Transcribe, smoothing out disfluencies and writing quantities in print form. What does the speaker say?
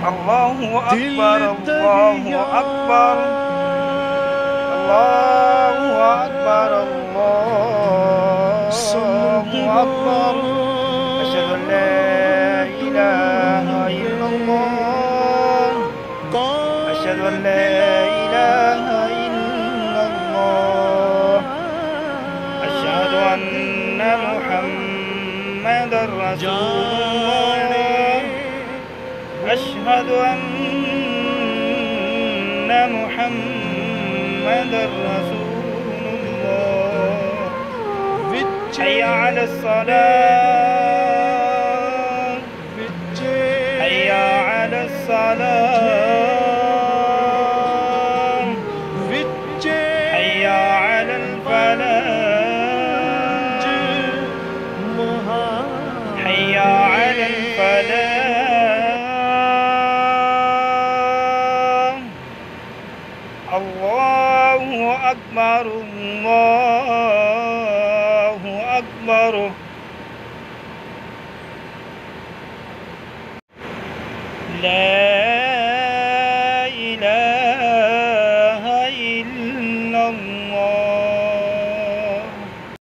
الله أكبر الله أكبر الله أكبر الله أكبر أشهد أن لا إله إلا الله أشهد أن لا إله إلا الله أشهد أن محمدا رسول الله أشهد أن محمدا رسول الله حي على الصلاة حي على الصلاة حي على الفلاح حي على الفلاح الله أكبر الله أكبر لا